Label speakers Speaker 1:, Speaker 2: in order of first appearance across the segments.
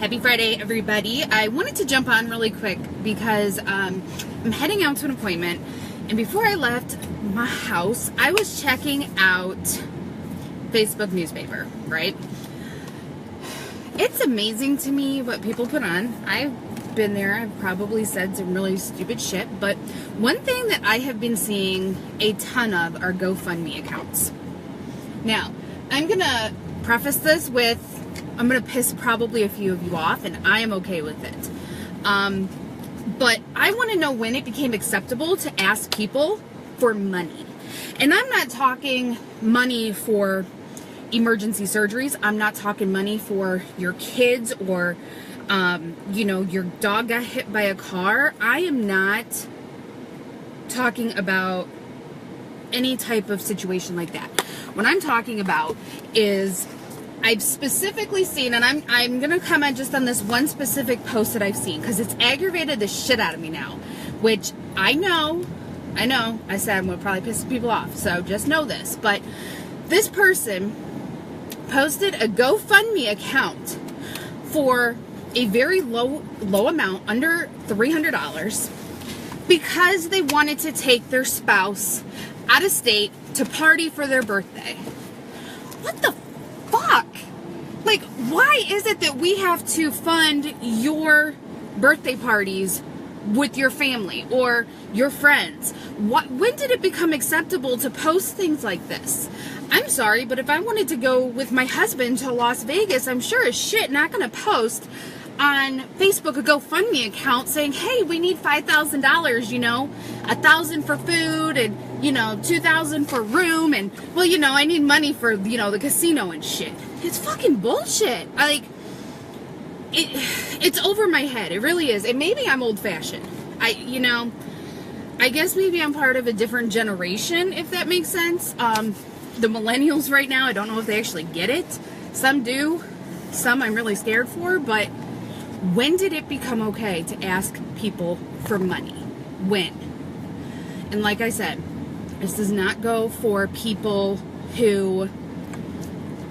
Speaker 1: Happy Friday, everybody. I wanted to jump on really quick because I'm heading out to an appointment, and before I left my house, I was checking out Facebook newspaper, right? It's amazing to me what people put on. I've been there. I've probably said some really stupid shit, but one thing that I have been seeing a ton of are GoFundMe accounts. Now, I'm going to preface this with, I'm going to piss probably a few of you off, and I am okay with it. But I want to know when it became acceptable to ask people for money. And I'm not talking money for emergency surgeries. I'm not talking money for your kids or, your dog got hit by a car. I am not talking about any type of situation like that. What I'm talking about is I've specifically seen, and I'm going to comment just on this one specific post that I've seen because it's aggravated the shit out of me now, which I know, I said I'm going to probably piss people off, so just know this, but this person posted a GoFundMe account for a very low amount, under $300, because they wanted to take their spouse out of state to party for their birthday. What the fuck? Like, why is it that we have to fund your birthday parties with your family or your friends? When did it become acceptable to post things like this? I'm sorry, but if I wanted to go with my husband to Las Vegas, I'm sure as shit not going to post on Facebook a GoFundMe account saying, hey, we need $5,000, $1,000 for food and, $2,000 for room and, I need money for, the casino and shit. It's fucking bullshit. It's over my head. It really is. And maybe I'm old-fashioned. I guess maybe I'm part of a different generation, if that makes sense. The millennials right now, I don't know if they actually get it. Some do. Some I'm really scared for, but when did it become okay to ask people for money? When? And like I said, this does not go for people who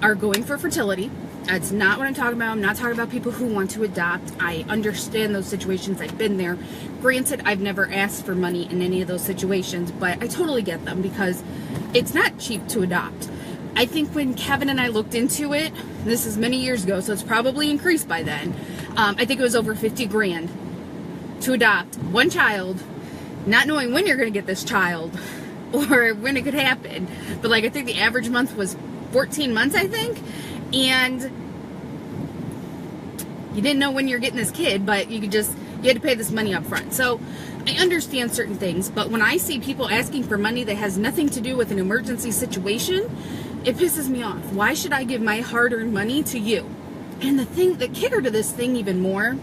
Speaker 1: are going for fertility. That's not what I'm talking about. I'm not talking about people who want to adopt. I understand those situations. I've been there. Granted, I've never asked for money in any of those situations, but I totally get them because it's not cheap to adopt. I think when Kevin and I looked into it, this is many years ago, so it's probably increased by then. I think it was over 50 grand to adopt one child, not knowing when you're going to get this child or when it could happen. But I think the average month was 14 months, I think. And you didn't know when you're getting this kid, but you had to pay this money up front. So I understand certain things, but when I see people asking for money that has nothing to do with an emergency situation, it pisses me off. Why should I give my hard-earned money to you? And the kicker to this thing even more,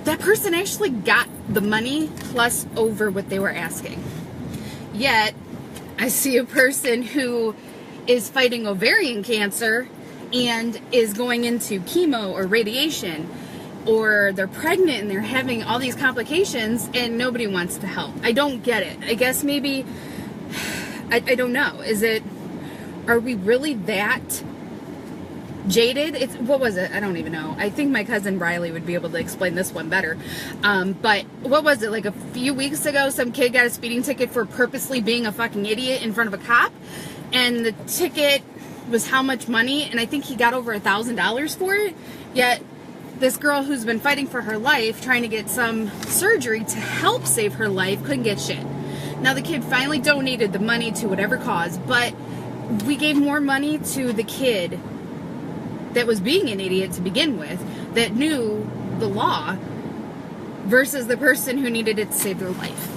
Speaker 1: that person actually got the money plus over what they were asking. Yet, I see a person who is fighting ovarian cancer and is going into chemo or radiation, or they're pregnant and they're having all these complications and nobody wants to help. I don't get it. I guess maybe, I don't know. Are we really that jaded? What was it? I don't even know. I think my cousin Riley would be able to explain this one better. But what was it? Like a few weeks ago, some kid got a speeding ticket for purposely being a fucking idiot in front of a cop. And the ticket was how much money? And I think he got over $1,000 for it. Yet this girl who's been fighting for her life, trying to get some surgery to help save her life, couldn't get shit. Now the kid finally donated the money to whatever cause, but we gave more money to the kid that was being an idiot to begin with, that knew the law, versus the person who needed it to save their life.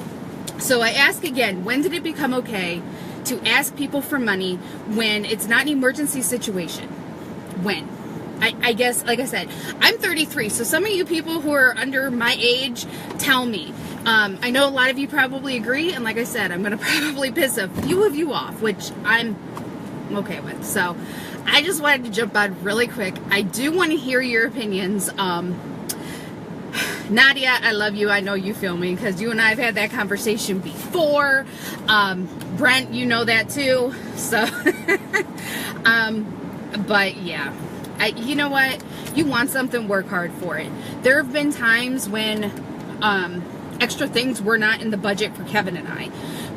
Speaker 1: So I ask again, when did it become okay to ask people for money when it's not an emergency situation? When? I guess, like I said, I'm 33, so some of you people who are under my age, tell me. I know a lot of you probably agree, and like I said, I'm going to probably piss a few of you off, which I'm okay with. So I just wanted to jump on really quick. I do want to hear your opinions. Nadia, I love you. I know you feel me because you and I have had that conversation before. Brent, you know that too. So, but yeah, You know what? You want something, work hard for it. There have been times when extra things were not in the budget for Kevin and I,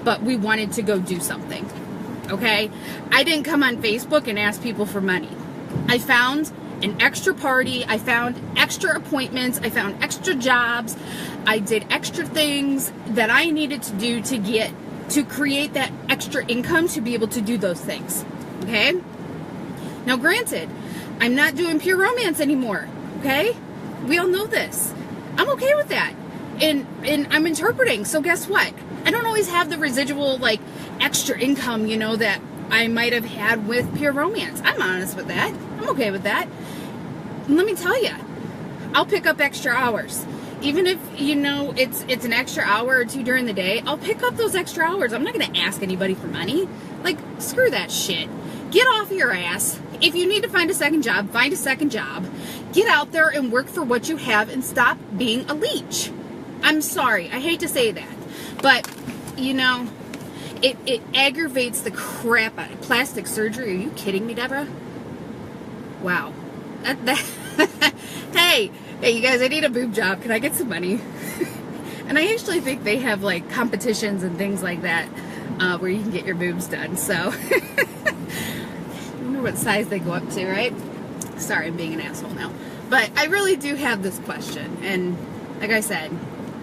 Speaker 1: but we wanted to go do something. Okay? I didn't come on Facebook and ask people for money. I found an extra party. I found extra appointments. I found extra jobs. I did extra things that I needed to do to create that extra income to be able to do those things. Okay? Now, granted, I'm not doing pure romance anymore. Okay? We all know this. I'm okay with that. And I'm interpreting. So guess what? I don't always have the residual, like, extra income, you know, that I might have had with pure romance. I'm honest with that. I'm okay with that. And let me tell you, I'll pick up extra hours. Even if, you know, it's an extra hour or two during the day, I'll pick up those extra hours. I'm not going to ask anybody for money. Like, screw that shit. Get off your ass. If you need to find a second job, find a second job. Get out there and work for what you have and stop being a leech. I'm sorry. I hate to say that. But, you know, it aggravates the crap out of plastic surgery. Are you kidding me, Deborah? Wow. Hey, you guys, I need a boob job. Can I get some money? And I actually think they have, like, competitions and things like that where you can get your boobs done. So, I wonder what size they go up to, right? Sorry, I'm being an asshole now. But I really do have this question. And like I said,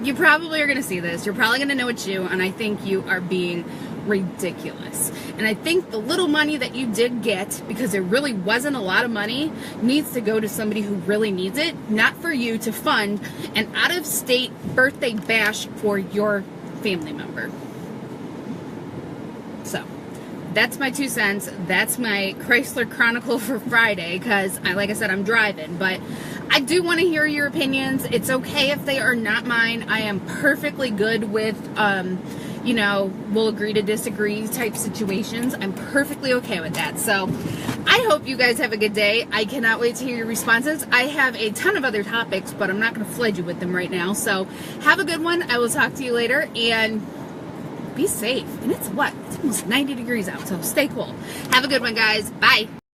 Speaker 1: you probably are going to see this. You're probably going to know it's you. And I think you are being ridiculous. And I think the little money that you did get, because it really wasn't a lot of money, needs to go to somebody who really needs it, not for you to fund an out-of-state birthday bash for your family member. So, that's my 2 cents. That's my Chrysler Chronicle for Friday, because, like I said, I'm driving. But I do want to hear your opinions. It's okay if they are not mine. I am perfectly good with, you know, we'll agree to disagree type situations. I'm perfectly okay with that. So I hope you guys have a good day. I cannot wait to hear your responses. I have a ton of other topics, but I'm not going to flood you with them right now. So have a good one. I will talk to you later, and be safe. And it's what? It's almost 90 degrees out, so stay cool. Have a good one, guys. Bye.